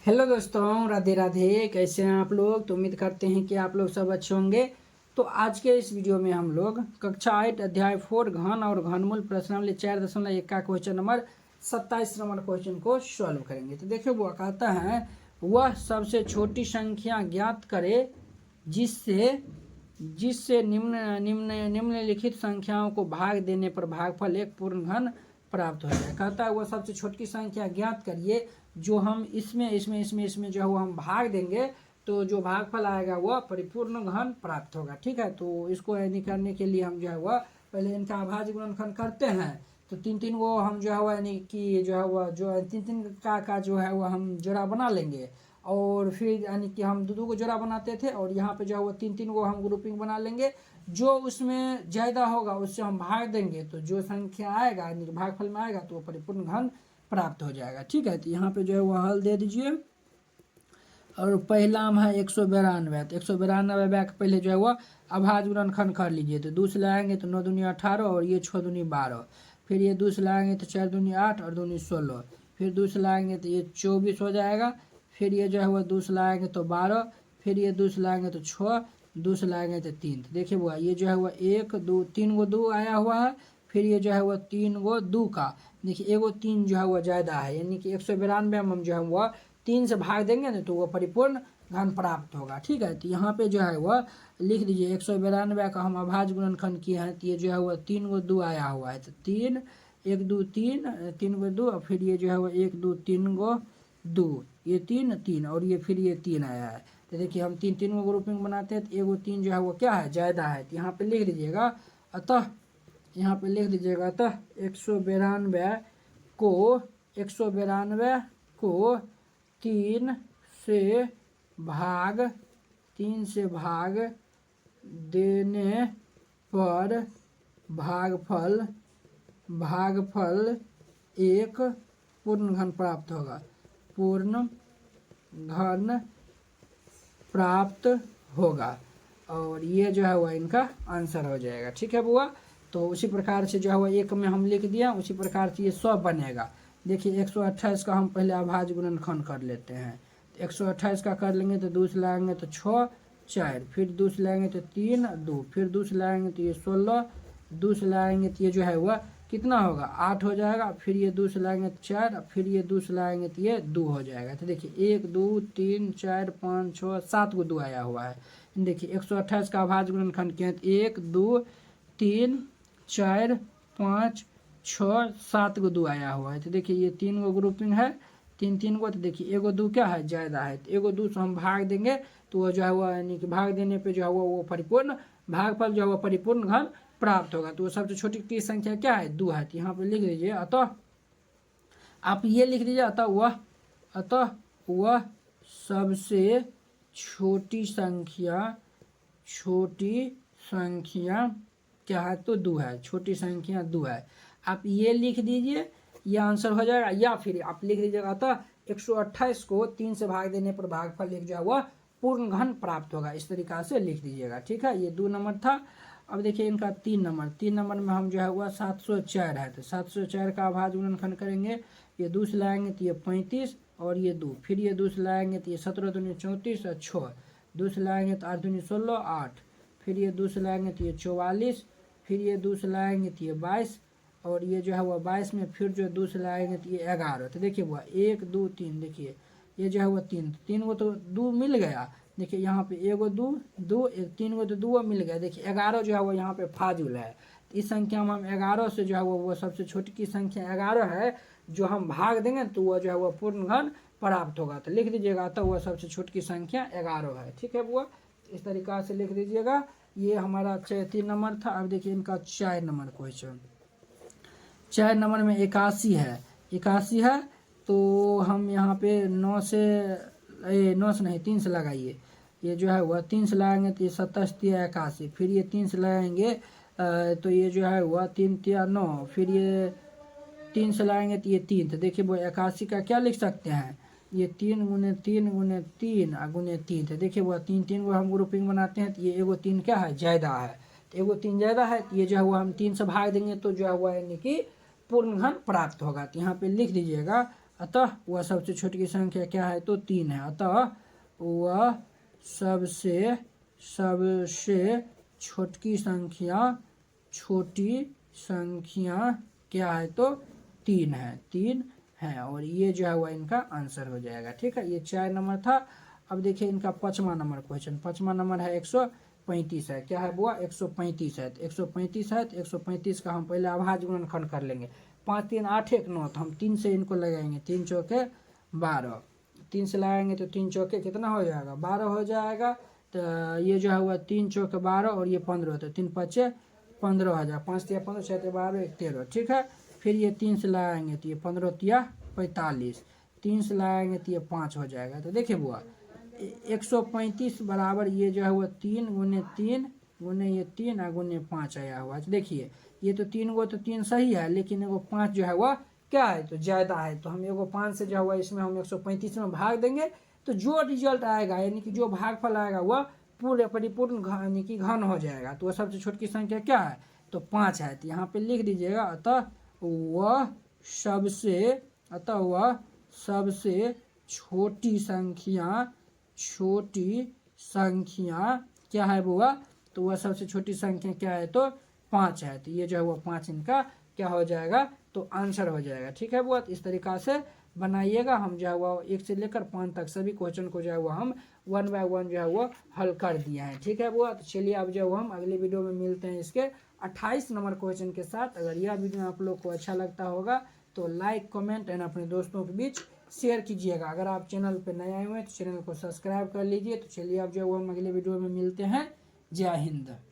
Hello दोस्तों, राधे राधे। कैसे हैं आप लोग? तो उम्मीद करते हैं कि आप लोग सब अच्छे होंगे। तो आज के इस वीडियो में हम लोग कक्षा 8 अध्याय 4 घन और घनमूल प्रश्नावली 4.1 का क्वेश्चन नंबर 27 नंबर क्वेश्चन को सॉल्व करेंगे। तो देखिए वो कहता है वह सबसे छोटी संख्या ज्ञात करे जिससे जिससे निम्नलिखित संख्याओं को भाग देने पर भागफल एक पूर्ण घन प्राप्त हो जाए। कहता है वह सबसे छोटी संख्या ज्ञात करिए जो हम इसमें जो है वो हम भाग देंगे तो जो भागफल आएगा वह परिपूर्ण घन प्राप्त होगा। ठीक है, तो इसको यानी करने के लिए हम जो है वह पहले इनका अभाज्य गुणनखंड करते हैं। तो तीन तीन वो हम जो है वह यानी कि जो है वह जो तीन तीन का जो है वह हम जोड़ा बना लेंगे और फिर यानी कि हम दो को जोड़ा बनाते थे और यहाँ पे जो है वो तीन तीन को हम ग्रुपिंग बना लेंगे। जो उसमें ज़्यादा होगा उससे हम भाग देंगे तो जो संख्या आएगा यानी कि भागफल में आएगा तो वो परिपूर्ण घन प्राप्त हो जाएगा। ठीक है, तो यहाँ पे जो है वो हल दे दीजिए। और पहला में है 192, तो 192 का पहले जो है वो अभाज्य गुणनखंड कर लीजिए। तो दूसरे लाएंगे तो 9 दूनी 18 और ये 6 दूनी 12। फिर ये दूसरे लाएंगे तो 4 दूनी 8 और दूनी 16। फिर दूसरे लाएंगे तो ये 24 हो जाएगा। फिर ये जो है वो दूसरे लाएंगे तो 12। फिर ये दूसरे लाएंगे तो 6, दूसरे लाएंगे तो 3। तो देखिए वो ये जो है वो 1 2 3 गो 2 आया हुआ है। फिर ये जो है वो 3 गो 2 का देखिए एगो 3 जो है वो ज़्यादा है यानी कि 192 में हम जो है वह 3 से भाग देंगे ना तो वो परिपूर्ण घन प्राप्त होगा। ठीक है, तो यहाँ पे जो है वह लिख दीजिए 192 का हम अभाज्य गुणनखंड किए हैं। तो ये जो है वह 3 गो 2 आया हुआ है। तो 3 1 2 3 3 गो 2 और फिर ये जो है वह 1 2 3 गो 2 ये 3 3 और ये फिर ये 3 आया है। तो देखिए हम तीन तीन गो ग्रुपिंग बनाते हैं तो एगो 3 जो है वो क्या है ज़्यादा है। तो यहाँ पे लिख दीजिएगा अतः यहाँ पे लिख दीजिएगा अतः 192 को 192 को 3 से भाग देने पर भागफल एक पूर्ण घन प्राप्त होगा। पूर्ण घन प्राप्त होगा और ये जो है वह इनका आंसर हो जाएगा। ठीक है बुआ, तो उसी प्रकार से जो है वह एक में हम लिख दिया उसी प्रकार से ये 100 बनेगा। देखिए 128 का हम पहले अभाज्य गुणनखंड कर लेते हैं। तो 128 का कर लेंगे तो दूसरे लाएंगे तो 6 4, फिर दूसरे लाएंगे तो 3 2, फिर दूसरे लाएंगे तो ये 16, दूसरे लाएंगे तो ये जो है वह कितना होगा 8 हो जाएगा। फिर ये दूसरे लाएंगे तो 4, फिर ये दूसरे लाएंगे तो ये 2 हो जाएगा। तो देखिए 1 2 3 4 5 6 7 को 2 आया हुआ है। देखिए 128 का अभाज्य गुणनखंड किया तो 1 2 3 4 5 6 7 को 2 आया हुआ है। तो देखिए ये 3 गो ग्रुपिंग है तीन तीन को। तो देखिए एगो 2 क्या है ज़्यादा है तो एगो 2 से हम भाग देंगे तो वो जो है वो यानी कि भाग देने पे जो है वो परिपूर्ण भागफल जो है वो परिपूर्ण घन प्राप्त होगा। तो वो सबसे छोटी की संख्या क्या है 2 है। तो यहाँ पे लिख दीजिए अतः आप ये लिख दीजिए अतः वह सबसे छोटी संख्या क्या है तो 2 है। छोटी संख्या 2 है। आप ये लिख दीजिए ये आंसर हो जाएगा। या फिर आप लिख दीजिएगा अतः 128 को 3 से भाग देने पर भागफल एक जो है वह पूर्ण घन प्राप्त होगा। इस तरीका से लिख दीजिएगा। ठीक है, ये 2 नंबर था। अब देखिए इनका 3 नंबर में हम जो है वह 704 है। तो 704 का अभाज्य गुणनखंड करेंगे। ये दूसरे लाएंगे तो ये 35 और ये 2, फिर ये दूसरे लाएंगे तो ये 17 दूनी 34 और 6, दूसरे लाएंगे तो 8 दूनी 16 8, फिर ये दूसरे लाएंगे तो ये 44, फिर ये दूसरे लाएंगे तो ये 22 और ये जो है वह 22 में फिर जो दूसरे लाएंगे तो ये 11। तो देखिए वह 1 2 3 देखिए ये जो है वह 3 गो तो 2 मिल गया। देखिए यहाँ पे एगो 2 2 एक 3 गो तो 2 मिल गया। देखिए 11 जो है वो यहाँ पे फाजुल है। इस संख्या में हम 11 से जो है वो सबसे छोटी की संख्या 11 है जो हम भाग देंगे तो वह जो है वह पूर्ण घन प्राप्त होगा। तो लिख दीजिएगा तो वह सबसे छोटी की संख्या 11 है। ठीक है बुआ, इस तरीका से लिख दीजिएगा। ये हमारा 3 नंबर था। अब देखिए इनका 4 नंबर क्वेश्चन। 4 नंबर में 81 है। तो हम यहाँ पे 9 से नहीं 3 से लगाइए। ये जो है वह 3 से लगाएंगे तो ये 27 3 81, फिर ये 3 से लगाएंगे तो ये जो है वह 3 3 9, फिर ये 3 से लगाएंगे तो ये 3। तो देखिए वो 81 का क्या लिख सकते हैं ये 3 गुने 3 गुने 3 और गुने 3। तो देखिए वह 3 3 को हम ग्रुपिंग बनाते हैं तो ये एगो 3 क्या है ज़्यादा है। तो एगो 3 ज़्यादा है तो ये जो है वो हम 3 से भाग देंगे तो जो है वह यानी कि पूर्ण घन प्राप्त होगा। तो यहाँ पे लिख दीजिएगा अतः वह सबसे छोटी संख्या क्या है तो 3 है। अतः वह सबसे छोटी संख्या क्या है तो 3 है, 3 है। और ये जो है वह इनका आंसर हो जाएगा। ठीक है, ये 4 नंबर था। अब देखिए इनका 5वां नंबर क्वेश्चन। 5वां नंबर है 135 है। क्या है बुआ 135 है। 135 है तो 135 का हम पहले अभाज्य गुणनखंड कर लेंगे। 5 3 8 1 9, तो हम 3 से इनको लगाएंगे। 3 चौके 12, 3 से लगाएंगे तो 3 चौके कितना हो जाएगा 12 हो जाएगा। तो ये जो है वह 3 चौके 12 और ये 15, तो 3 5 15 हो जाएगा। 5 3 15 6 12 1 13। ठीक है, फिर ये 3 से लगाएंगे तो ये 15 3 45, 3 से लगाएंगे तो ये 5 हो जाएगा। तो देखिए बुआ 135 बराबर ये जो है वो 3 गुने 3 गुने ये 3 और गुने 5 आया हुआ है। तो देखिए ये तो 3 गो तो 3 सही है, लेकिन एगो 5 जो है वह क्या है तो ज़्यादा है। तो हम एगो 5 से जो है वह इसमें हम 135 में भाग देंगे, तो जो रिजल्ट आएगा यानी कि जो भागफल आएगा वह पूरे परिपूर्ण यानी कि घन हो जाएगा। तो वह सबसे छोटी संख्या क्या है तो 5 है। तो यहाँ पे लिख दीजिएगा अतः वह सबसे छोटी संख्या क्या है बुआ तो वह सबसे छोटी संख्या क्या है तो 5 है। तो ये जो है वो 5 इनका क्या हो जाएगा तो आंसर हो जाएगा। ठीक है बुआ, तो इस तरीका से बनाइएगा। हम जो है वो 1 से लेकर 5 तक सभी क्वेश्चन को जो है वो हम 1 बाय 1 जो है वो हल कर दिए हैं। ठीक है बुआ, तो चलिए अब जो हम अगले वीडियो में मिलते हैं इसके 28 नंबर क्वेश्चन के साथ। अगर यह वीडियो आप लोग को अच्छा लगता होगा तो लाइक कमेंट एंड अपने दोस्तों के बीच शेयर कीजिएगा। अगर आप चैनल पर नए आए हुए हैं तो चैनल को सब्सक्राइब कर लीजिए। तो चलिए अब जो हम अगले वीडियो में मिलते हैं। जय हिंद।